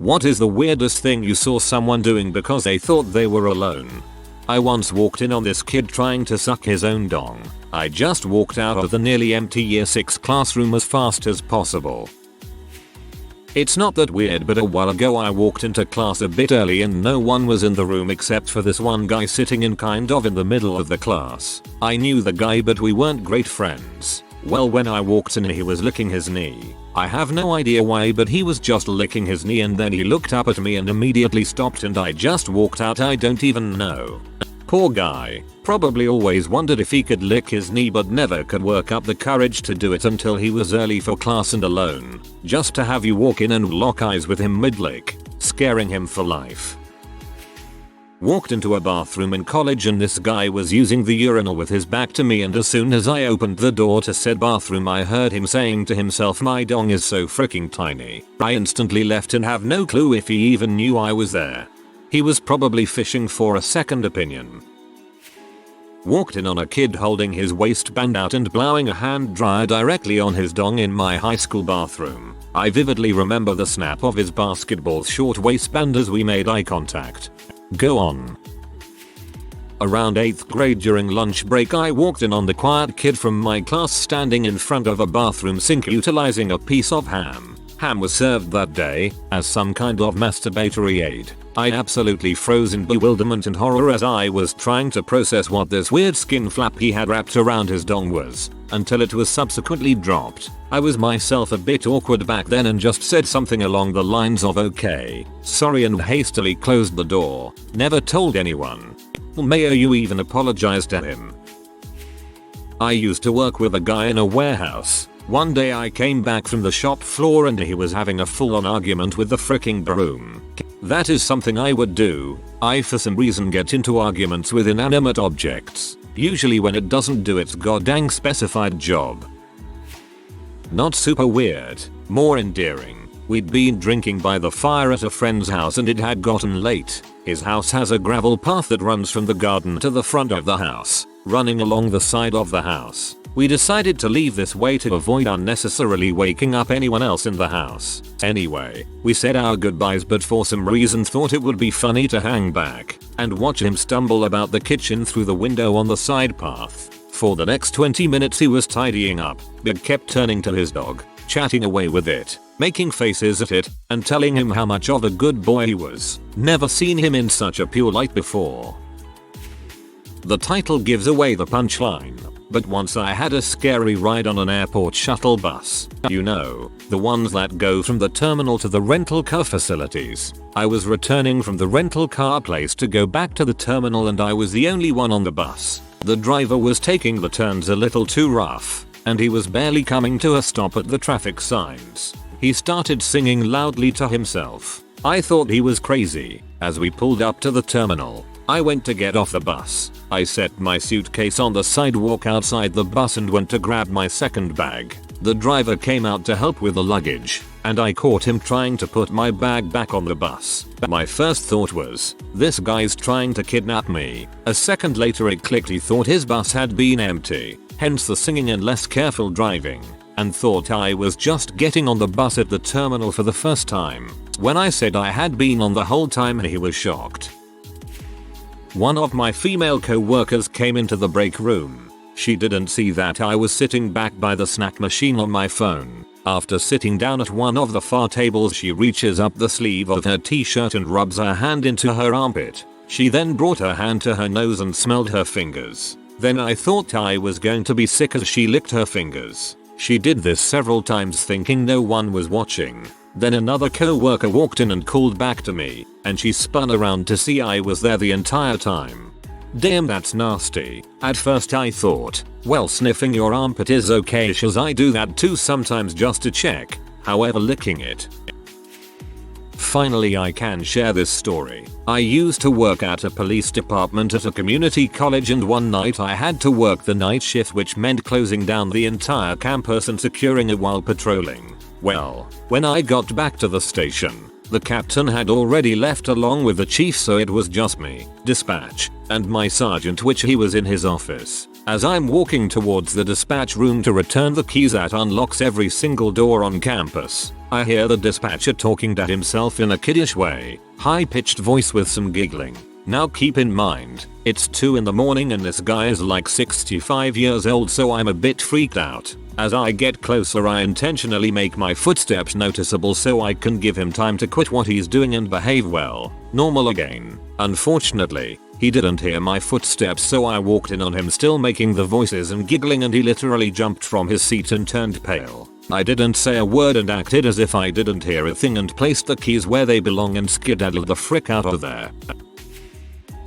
What is the weirdest thing you saw someone doing because they thought they were alone? I once walked in on this kid trying to suck his own dong. I just walked out of the nearly empty year 6 classroom as fast as possible. It's not that weird, but a while ago I walked into class a bit early and no one was in the room except for this one guy sitting in kind of in the middle of the class. I knew the guy but we weren't great friends. Well, when I walked in he was licking his knee. I have no idea why, but he was just licking his knee and then he looked up at me and immediately stopped and I just walked out. I don't even know. Poor guy. Probably always wondered if he could lick his knee but never could work up the courage to do it until he was early for class and alone. Just to have you walk in and lock eyes with him mid-lick, scaring him for life. Walked into a bathroom in college and this guy was using the urinal with his back to me, and as soon as I opened the door to said bathroom I heard him saying to himself, "My dong is so freaking tiny." I instantly left and have no clue if he even knew I was there. He was probably fishing for a second opinion. Walked in on a kid holding his waistband out and blowing a hand dryer directly on his dong in my high school bathroom. I vividly remember the snap of his basketball short waistband as we made eye contact. Go on. Around 8th grade during lunch break I walked in on the quiet kid from my class standing in front of a bathroom sink utilizing a piece of ham. Ham was served that day as some kind of masturbatory aid. I absolutely froze in bewilderment and horror as I was trying to process what this weird skin flap he had wrapped around his dong was, until it was subsequently dropped. I was myself a bit awkward back then and just said something along the lines of "okay, sorry," and hastily closed the door. Never told anyone. May you even apologize to him. I used to work with a guy in a warehouse. One day I came back from the shop floor and he was having a full-on argument with the fricking broom. That is something I would do. I for some reason get into arguments with inanimate objects, usually when it doesn't do its goddamn specified job. Not super weird, more endearing. We'd been drinking by the fire at a friend's house and it had gotten late. His house has a gravel path that runs from the garden to the front of the house, running along the side of the house. We decided to leave this way to avoid unnecessarily waking up anyone else in the house. Anyway, we said our goodbyes but for some reason thought it would be funny to hang back and watch him stumble about the kitchen through the window on the side path. For the next 20 minutes he was tidying up, but kept turning to his dog, chatting away with it, making faces at it, and telling him how much of a good boy he was. Never seen him in such a pure light before. The title gives away the punchline, but once I had a scary ride on an airport shuttle bus. You know, the ones that go from the terminal to the rental car facilities. I was returning from the rental car place to go back to the terminal and I was the only one on the bus. The driver was taking the turns a little too rough, and he was barely coming to a stop at the traffic signs. He started singing loudly to himself. I thought he was crazy. As we pulled up to the terminal, I went to get off the bus. I set my suitcase on the sidewalk outside the bus and went to grab my second bag. The driver came out to help with the luggage, and I caught him trying to put my bag back on the bus. My first thought was, this guy's trying to kidnap me. A second later it clicked he thought his bus had been empty, hence the singing and less careful driving, and thought I was just getting on the bus at the terminal for the first time. When I said I had been on the whole time, he was shocked. One of my female co-workers came into the break room. She didn't see that I was sitting back by the snack machine on my phone. After sitting down at one of the far tables, she reaches up the sleeve of her t-shirt and rubs her hand into her armpit. She then brought her hand to her nose and smelled her fingers. Then I thought I was going to be sick as she licked her fingers. She did this several times thinking no one was watching. Then another co-worker walked in and called back to me, and she spun around to see I was there the entire time. Damn, that's nasty. At first I thought, well, sniffing your armpit is okay-ish as I do that too sometimes just to check. However, licking it. Finally I can share this story. I used to work at a police department at a community college and one night I had to work the night shift, which meant closing down the entire campus and securing it while patrolling. Well, when I got back to the station, the captain had already left along with the chief, so it was just me, dispatch, and my sergeant, which he was in his office. As I'm walking towards the dispatch room to return the keys that unlocks every single door on campus, I hear the dispatcher talking to himself in a kiddish way, high-pitched voice with some giggling. Now keep in mind, it's 2 in the morning and this guy is like 65 years old, so I'm a bit freaked out. As I get closer, I intentionally make my footsteps noticeable so I can give him time to quit what he's doing and behave well. Normal again. Unfortunately, he didn't hear my footsteps, so I walked in on him still making the voices and giggling, and he literally jumped from his seat and turned pale. I didn't say a word and acted as if I didn't hear a thing and placed the keys where they belong and skedaddled the frick out of there.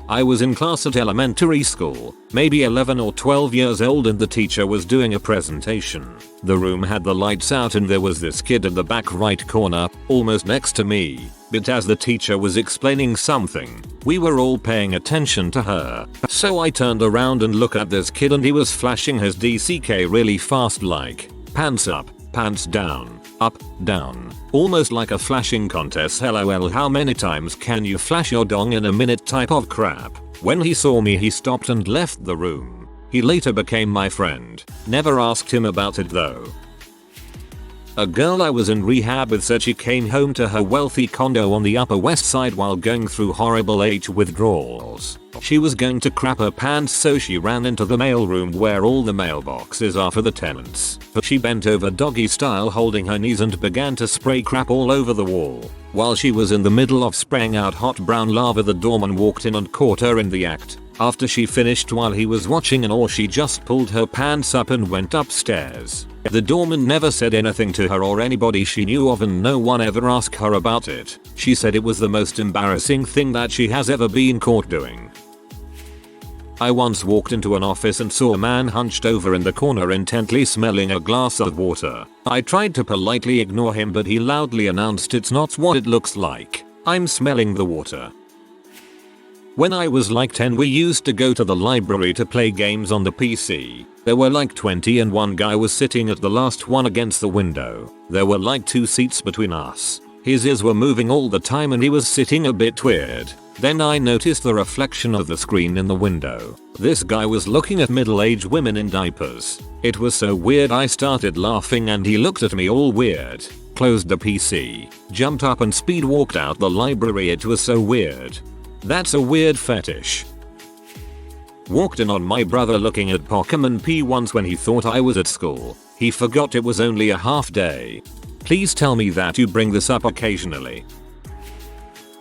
I was in class at elementary school, maybe 11 or 12 years old, and the teacher was doing a presentation. The room had the lights out and there was this kid in the back right corner, almost next to me. But as the teacher was explaining something, we were all paying attention to her. So I turned around and looked at this kid and he was flashing his DCK really fast, like pants up, pants down, up, down. Almost like a flashing contest. LOL, how many times can you flash your dong in a minute type of crap. When he saw me, he stopped and left the room. He later became my friend. Never asked him about it though. A girl I was in rehab with said she came home to her wealthy condo on the Upper West Side while going through horrible H withdrawals. She was going to crap her pants, so she ran into the mailroom where all the mailboxes are for the tenants. She bent over doggy style holding her knees and began to spray crap all over the wall. While she was in the middle of spraying out hot brown lava, the doorman walked in and caught her in the act. After she finished while he was watching, and or she just pulled her pants up and went upstairs. The doorman never said anything to her or anybody she knew of, and no one ever asked her about it. She said it was the most embarrassing thing that she has ever been caught doing. I once walked into an office and saw a man hunched over in the corner intently smelling a glass of water. I tried to politely ignore him, but he loudly announced, "It's not what it looks like. I'm smelling the water." When I was like 10, we used to go to the library to play games on the PC. There were like 20 and one guy was sitting at the last one against the window. There were like 2 seats between us. His ears were moving all the time and he was sitting a bit weird. Then I noticed the reflection of the screen in the window. This guy was looking at middle-aged women in diapers. It was so weird I started laughing and he looked at me all weird. Closed the PC, jumped up and speed walked out the library. It was so weird. That's a weird fetish. Walked in on my brother looking at Pokemon P once when he thought I was at school. He forgot it was only a half day. Please tell me that you bring this up occasionally.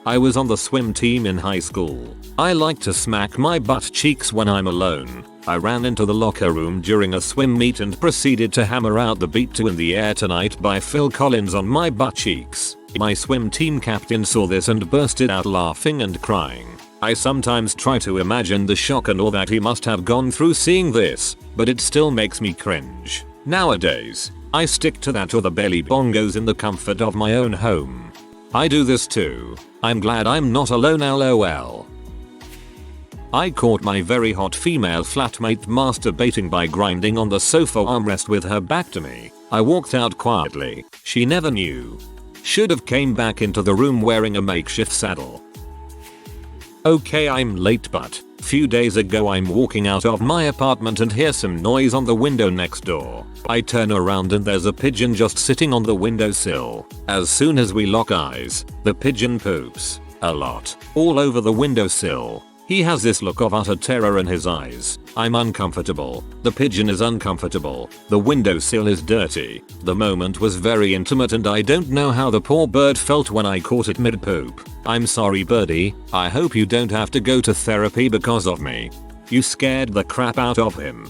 I was on the swim team in high school. I like to smack my butt cheeks when I'm alone. I ran into the locker room during a swim meet and proceeded to hammer out the beat to "In the Air Tonight" by Phil Collins on my butt cheeks. My swim team captain saw this and bursted out laughing and crying. I sometimes try to imagine the shock and all that he must have gone through seeing this, but it still makes me cringe. Nowadays, I stick to that or the belly bongos in the comfort of my own home. I do this too. I'm glad I'm not alone, LOL. I caught my very hot female flatmate masturbating by grinding on the sofa armrest with her back to me. I walked out quietly. She never knew. Should have came back into the room wearing a makeshift saddle. Okay, I'm late, but few days ago I'm walking out of my apartment and hear some noise on the window next door. I turn around and there's a pigeon just sitting on the windowsill. As soon as we lock eyes, the pigeon poops. A lot. All over the windowsill. He has this look of utter terror in his eyes. I'm uncomfortable. The pigeon is uncomfortable. The windowsill is dirty. The moment was very intimate and I don't know how the poor bird felt when I caught it mid-poop. I'm sorry, birdie. I hope you don't have to go to therapy because of me. You scared the crap out of him.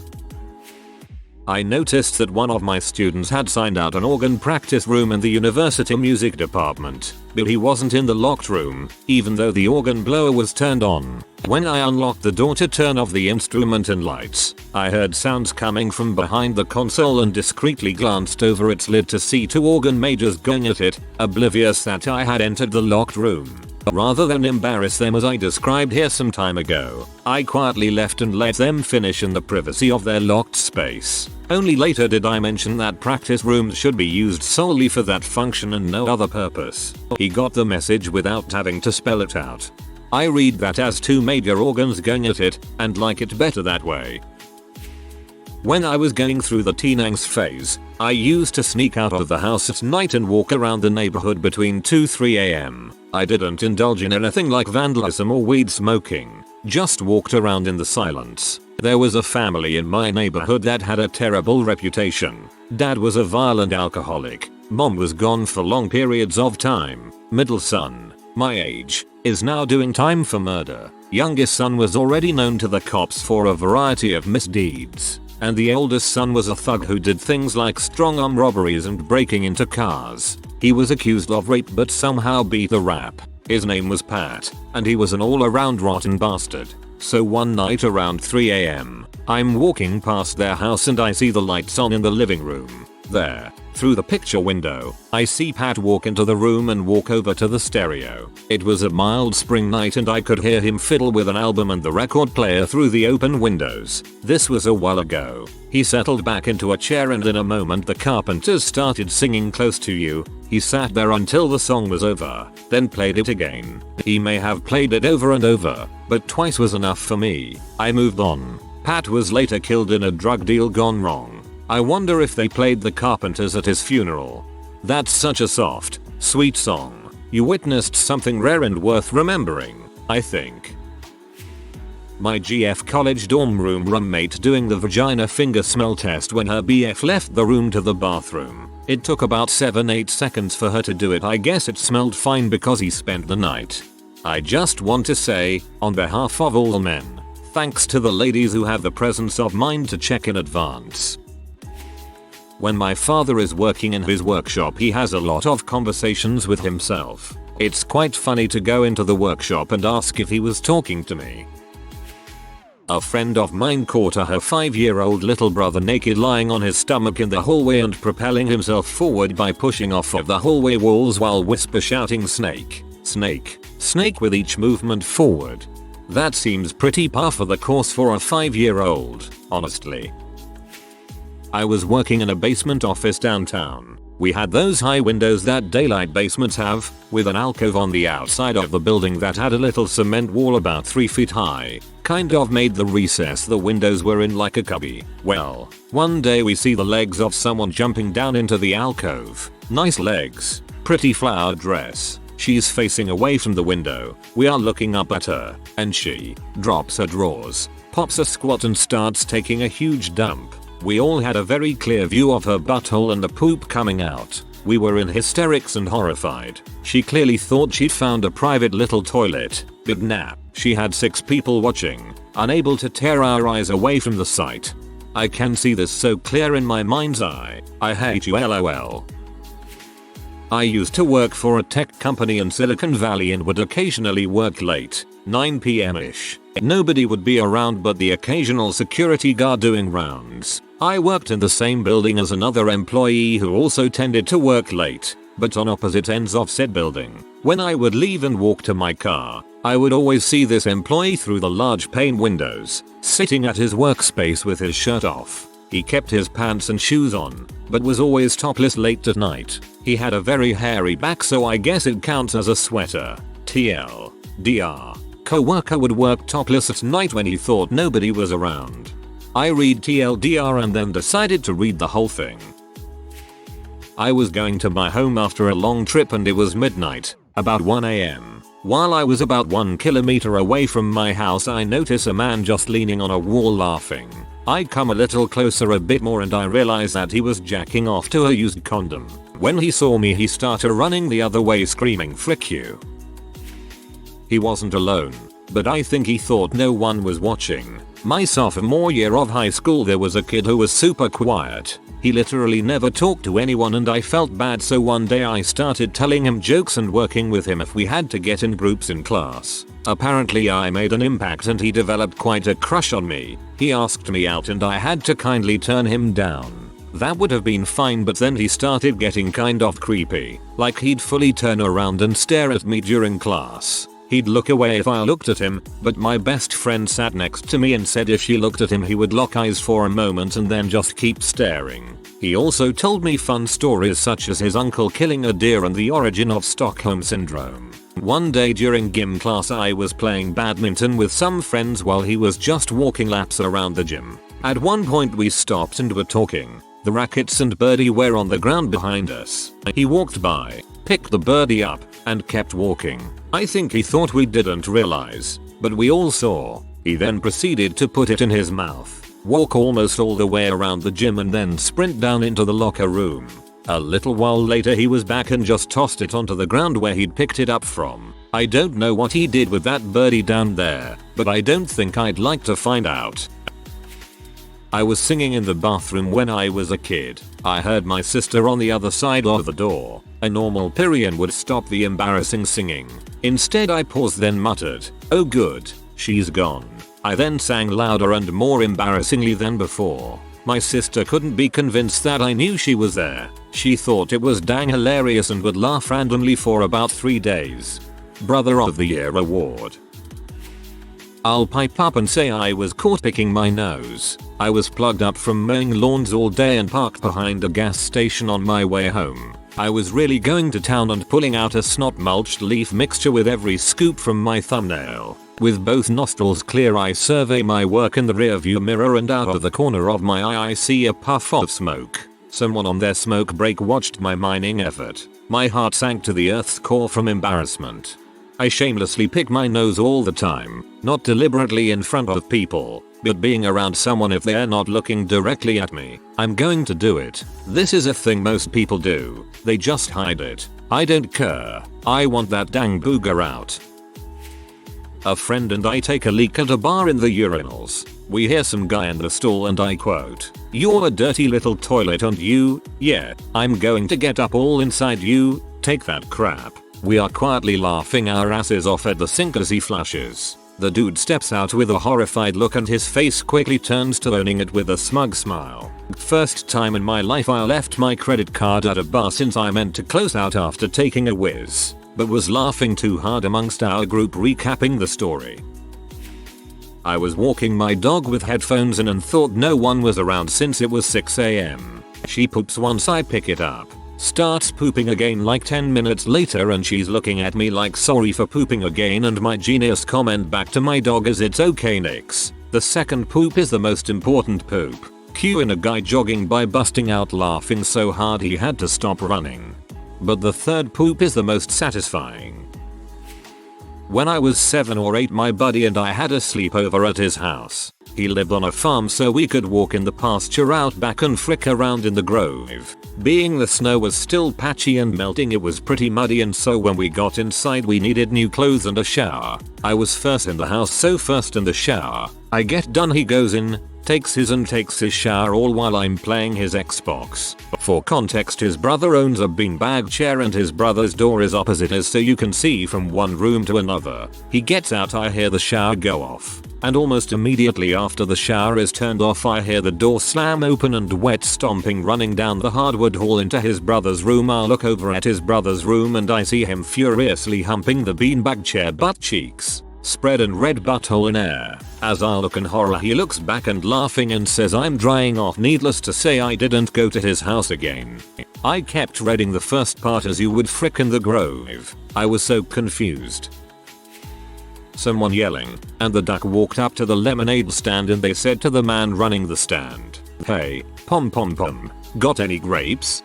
I noticed that one of my students had signed out an organ practice room in the university music department, but he wasn't in the locked room, even though the organ blower was turned on. When I unlocked the door to turn off the instrument and lights, I heard sounds coming from behind the console and discreetly glanced over its lid to see 2 organ majors going at it, oblivious that I had entered the locked room. Rather than embarrass them as I described here some time ago, I quietly left and let them finish in the privacy of their locked space. Only later did I mention that practice rooms should be used solely for that function and no other purpose. He got the message without having to spell it out. I read that as 2 major organs going at it, and like it better that way. When I was going through the teen angst phase, I used to sneak out of the house at night and walk around the neighborhood between 2-3 am. I didn't indulge in anything like vandalism or weed smoking, just walked around in the silence. There was a family in my neighborhood that had a terrible reputation. Dad was a violent alcoholic. Mom was gone for long periods of time. Middle son, my age, is now doing time for murder. Youngest son was already known to the cops for a variety of misdeeds. And the oldest son was a thug who did things like strong-arm robberies and breaking into cars. He was accused of rape but somehow beat the rap. His name was Pat, and he was an all-around rotten bastard. So one night around 3 am, I'm walking past their house and I see the lights on in the living room. There, through the picture window, I see Pat walk into the room and walk over to the stereo. It was a mild spring night and I could hear him fiddle with an album and the record player through the open windows. This was a while ago. He settled back into a chair and in a moment the Carpenters started singing Close to You. He sat there until the song was over, then played it again. He may have played it over and over, but twice was enough for me. I moved on. Pat was later killed in a drug deal gone wrong. I wonder if they played the Carpenters at his funeral. That's such a soft, sweet song. You witnessed something rare and worth remembering, I think. My GF college dorm room roommate doing the vagina finger smell test when her BF left the room to the bathroom. It took about 7-8 seconds for her to do it. I guess it smelled fine because he spent the night. I just want to say, on behalf of all men, thanks to the ladies who have the presence of mind to check in advance. When my father is working in his workshop, he has a lot of conversations with himself. It's quite funny to go into the workshop and ask if he was talking to me. A friend of mine caught her 5-year-old little brother naked lying on his stomach in the hallway and propelling himself forward by pushing off of the hallway walls while whisper shouting snake, snake, snake with each movement forward. That seems pretty par for the course for a 5-year-old, honestly. I was working in a basement office downtown. We had those high windows that daylight basements have, with an alcove on the outside of the building that had a little cement wall about 3 feet high. Kind of made the recess the windows were in like a cubby. Well, one day we see the legs of someone jumping down into the alcove. Nice legs. Pretty flowered dress. She's facing away from the window. We are looking up at her, and she drops her drawers, pops a squat and starts taking a huge dump. We all had a very clear view of her butthole and the poop coming out. We were in hysterics and horrified. She clearly thought she'd found a private little toilet, but nah, she had 6 people watching, unable to tear our eyes away from the sight. I can see this so clear in my mind's eye. I hate you LOL. I used to work for a tech company in Silicon Valley and would occasionally work late, 9 p.m.ish. Nobody would be around but the occasional security guard doing rounds. I worked in the same building as another employee who also tended to work late, but on opposite ends of said building. When I would leave and walk to my car, I would always see this employee through the large pane windows, sitting at his workspace with his shirt off. He kept his pants and shoes on, but was always topless late at night. He had a very hairy back, so I guess it counts as a sweater. TL. DR. Co-worker would work topless at night when he thought nobody was around. I read TLDR and then decided to read the whole thing. I was going to my home after a long trip and it was midnight, about 1 am. While I was about 1 kilometer away from my house, I notice a man just leaning on a wall laughing. I come a little closer a bit more and I realize that he was jacking off to a used condom. When he saw me, he started running the other way screaming "frick you." He wasn't alone, but I think he thought no one was watching. My sophomore year of high school, there was a kid who was super quiet. He literally never talked to anyone and I felt bad, so one day I started telling him jokes and working with him if we had to get in groups in class. Apparently I made an impact and he developed quite a crush on me. He asked me out and I had to kindly turn him down. That would have been fine, but then he started getting kind of creepy. Like he'd fully turn around and stare at me during class. He'd look away if I looked at him, but my best friend sat next to me and said if she looked at him he would lock eyes for a moment and then just keep staring. He also told me fun stories such as his uncle killing a deer and the origin of Stockholm Syndrome. One day during gym class I was playing badminton with some friends while he was just walking laps around the gym. At one point we stopped and were talking. The rackets and birdie were on the ground behind us. He walked by, picked the birdie up, and kept walking. I think he thought we didn't realize, but we all saw. He then proceeded to put it in his mouth, walk almost all the way around the gym and then sprint down into the locker room. A little while later he was back and just tossed it onto the ground where he'd picked it up from. I don't know what he did with that birdie down there, but I don't think I'd like to find out. I was singing in the bathroom when I was a kid. I heard my sister on the other side of the door. A normal Pyrian would stop the embarrassing singing. Instead I paused then muttered, "Oh good, she's gone." I then sang louder and more embarrassingly than before. My sister couldn't be convinced that I knew she was there. She thought it was dang hilarious and would laugh randomly for about 3 days. Brother of the Year award. I'll pipe up and say I was caught picking my nose. I was plugged up from mowing lawns all day and parked behind a gas station on my way home. I was really going to town and pulling out a snot mulched leaf mixture with every scoop from my thumbnail. With both nostrils clear I survey my work in the rearview mirror and out of the corner of my eye I see a puff of smoke. Someone on their smoke break watched my mining effort. My heart sank to the earth's core from embarrassment. I shamelessly pick my nose all the time, not deliberately in front of people, but being around someone if they're not looking directly at me. I'm going to do it. This is a thing most people do. They just hide it. I don't care. I want that dang booger out. A friend and I take a leak at a bar in the urinals. We hear some guy in the stall and I quote, "You're a dirty little toilet and you, yeah, I'm going to get up all inside you, take that crap." We are quietly laughing our asses off at the sink as he flushes. The dude steps out with a horrified look and his face quickly turns to owning it with a smug smile. First time in my life I left my credit card at a bar since I meant to close out after taking a whiz, but was laughing too hard amongst our group recapping the story. I was walking my dog with headphones in and thought no one was around since it was 6 AM. She poops once I pick it up. Starts pooping again like 10 minutes later and she's looking at me like sorry for pooping again and my genius comment back to my dog is "It's okay Nix. The second poop is the most important poop." Cue in a guy jogging by busting out laughing so hard he had to stop running. But the third poop is the most satisfying. When I was 7 or 8 my buddy and I had a sleepover at his house. He lived on a farm so we could walk in the pasture out back and frick around in the grove. Being the snow was still patchy and melting it was pretty muddy and so when we got inside we needed new clothes and a shower. I was first in the house so first in the shower. I get done he goes in, takes his shower all while I'm playing his Xbox. For context his brother owns a beanbag chair and his brother's door is opposite us so you can see from one room to another. He gets out I hear the shower go off. And almost immediately after the shower is turned off I hear the door slam open and wet stomping running down the hardwood hall into his brother's room. I look over at his brother's room and I see him furiously humping the beanbag chair butt cheeks, spread and red butthole in air. As I look in horror he looks back and laughing and says I'm drying off. Needless to say I didn't go to his house again. I kept reading the first part as you would frick in the grove. I was so confused. Someone yelling, and the duck walked up to the lemonade stand and they said to the man running the stand, "Hey, pom pom pom, got any grapes?"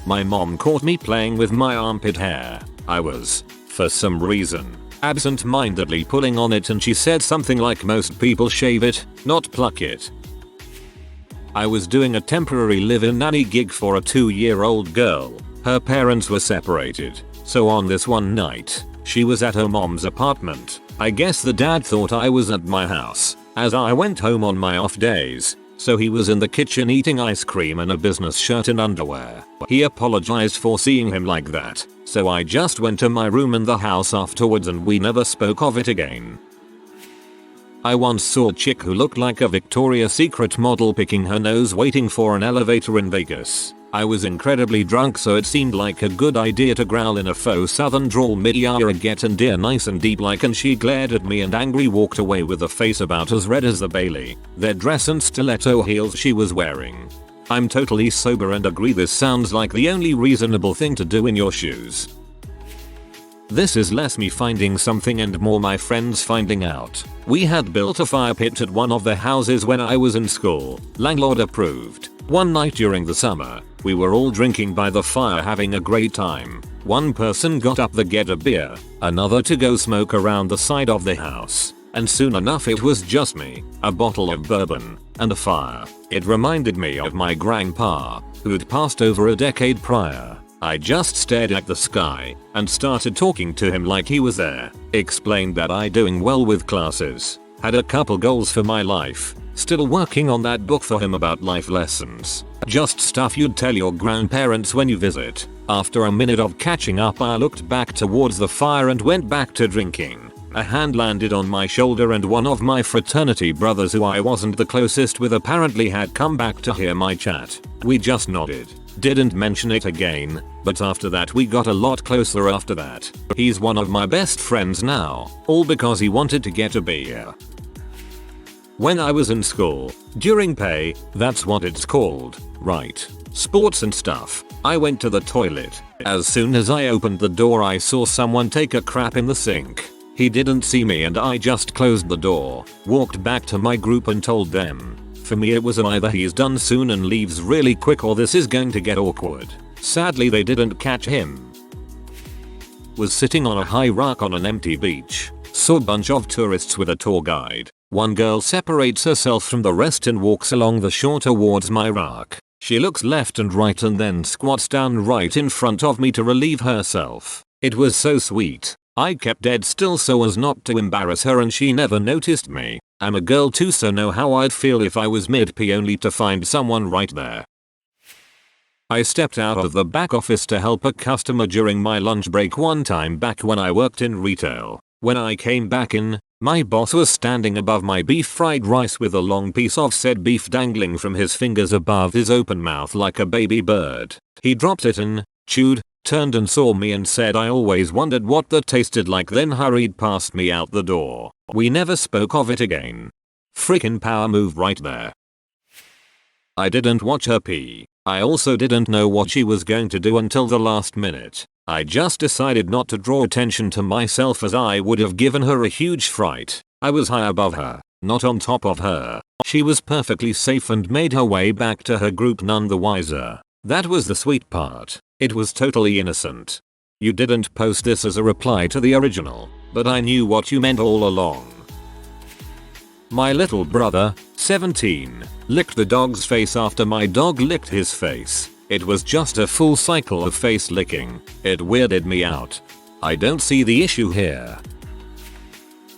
My mom caught me playing with my armpit hair. I was, for some reason, absent-mindedly pulling on it and she said something like most people shave it, not pluck it. I was doing a temporary live-in nanny gig for a 2-year-old girl. Her parents were separated, so on this one night, she was at her mom's apartment. I guess the dad thought I was at my house, as I went home on my off days, so he was in the kitchen eating ice cream in a business shirt and underwear. He apologized for seeing him like that, so I just went to my room in the house afterwards and we never spoke of it again. I once saw a chick who looked like a Victoria's Secret model picking her nose waiting for an elevator in Vegas. I was incredibly drunk so it seemed like a good idea to growl in a faux southern drawl mid-yara getting dear nice and deep like and she glared at me and angry walked away with a face about as red as the Bailey. Their dress and stiletto heels she was wearing. I'm totally sober and agree this sounds like the only reasonable thing to do in your shoes. This is less me finding something and more my friends finding out. We had built a fire pit at one of the houses when I was in school, landlord approved. One night during the summer, we were all drinking by the fire having a great time. One person got up to get a beer, another to go smoke around the side of the house. And soon enough it was just me, a bottle of bourbon, and a fire. It reminded me of my grandpa, who'd passed over a decade prior. I just stared at the sky and started talking to him like he was there. Explained that I doing well with classes, had a couple goals for my life, still working on that book for him about life lessons. Just stuff you'd tell your grandparents when you visit. After a minute of catching up I looked back towards the fire and went back to drinking. A hand landed on my shoulder and one of my fraternity brothers who I wasn't the closest with apparently had come back to hear my chat. We just nodded. Didn't mention it again, but after that we got a lot closer after that. He's one of my best friends now, all because he wanted to get a beer. When I was in school, during PE, that's what it's called, right? Sports and stuff, I went to the toilet. As soon as I opened the door I saw someone take a crap in the sink. He didn't see me and I just closed the door, walked back to my group and told them. For me it was either he's done soon and leaves really quick or this is going to get awkward. Sadly they didn't catch him. Was sitting on a high rock on an empty beach. Saw a bunch of tourists with a tour guide. One girl separates herself from the rest and walks along the shore towards my rock. She looks left and right and then squats down right in front of me to relieve herself. It was so sweet. I kept dead still so as not to embarrass her and she never noticed me. I'm a girl too so know how I'd feel if I was mid-pee only to find someone right there. I stepped out of the back office to help a customer during my lunch break one time back when I worked in retail. When I came back in, my boss was standing above my beef fried rice with a long piece of said beef dangling from his fingers above his open mouth like a baby bird. He dropped it and chewed, turned and saw me and said I always wondered what that tasted like then hurried past me out the door. We never spoke of it again. Frickin' power move right there. I didn't watch her pee. I also didn't know what she was going to do until the last minute. I just decided not to draw attention to myself as I would have given her a huge fright. I was high above her, not on top of her. She was perfectly safe and made her way back to her group none the wiser. That was the sweet part. It was totally innocent. You didn't post this as a reply to the original, but I knew what you meant all along. My little brother, 17, licked the dog's face after my dog licked his face. It was just a full cycle of face licking. It weirded me out. I don't see the issue here.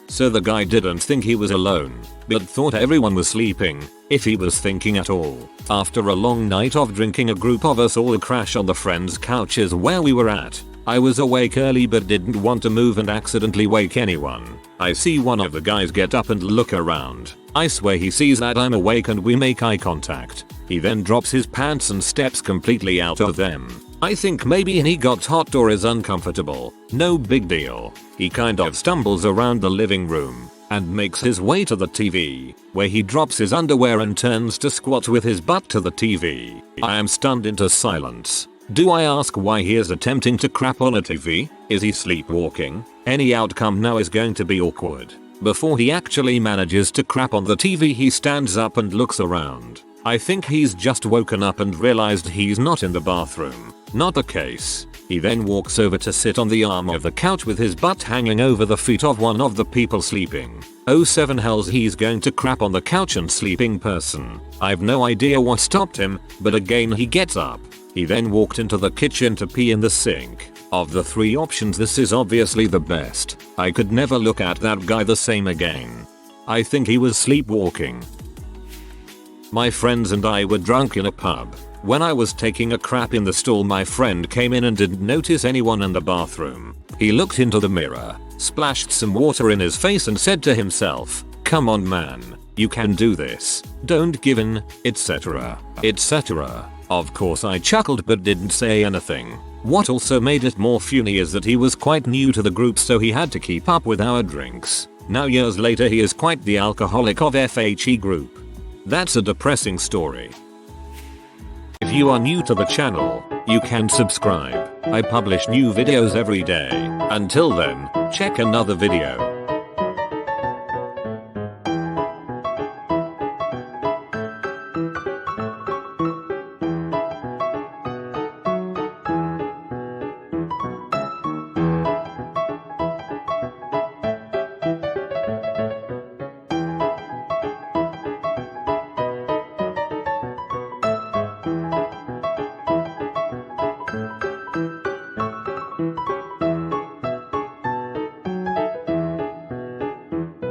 So the guy didn't think he was alone, but thought everyone was sleeping, if he was thinking at all. After a long night of drinking, a group of us all crashed on the friends' couches where we were at. I was awake early but didn't want to move and accidentally wake anyone. I see one of the guys get up and look around. I swear he sees that I'm awake and we make eye contact. He then drops his pants and steps completely out of them. I think maybe he got hot or is uncomfortable. No big deal. He kind of stumbles around the living room and makes his way to the TV, where he drops his underwear and turns to squat with his butt to the TV. I am stunned into silence. Do I ask why he is attempting to crap on a TV? Is he sleepwalking? Any outcome now is going to be awkward. Before he actually manages to crap on the TV, he stands up and looks around. I think he's just woken up and realized he's not in the bathroom. Not the case. He then walks over to sit on the arm of the couch with his butt hanging over the feet of one of the people sleeping. Oh seven hells, he's going to crap on the couch and sleeping person. I've no idea what stopped him, but again he gets up. He then walked into the kitchen to pee in the sink. Of the three options, this is obviously the best. I could never look at that guy the same again. I think he was sleepwalking. My friends and I were drunk in a pub. When I was taking a crap in the stall, my friend came in and didn't notice anyone in the bathroom. He looked into the mirror, splashed some water in his face and said to himself, "Come on man, you can do this. Don't give in, etc. etc." Of course I chuckled but didn't say anything. What also made it more funny is that he was quite new to the group, so he had to keep up with our drinks. Now years later he is quite the alcoholic of FHE group. That's a depressing story. If you are new to the channel, you can subscribe. I publish new videos every day. Until then, check another video.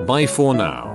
Bye for now.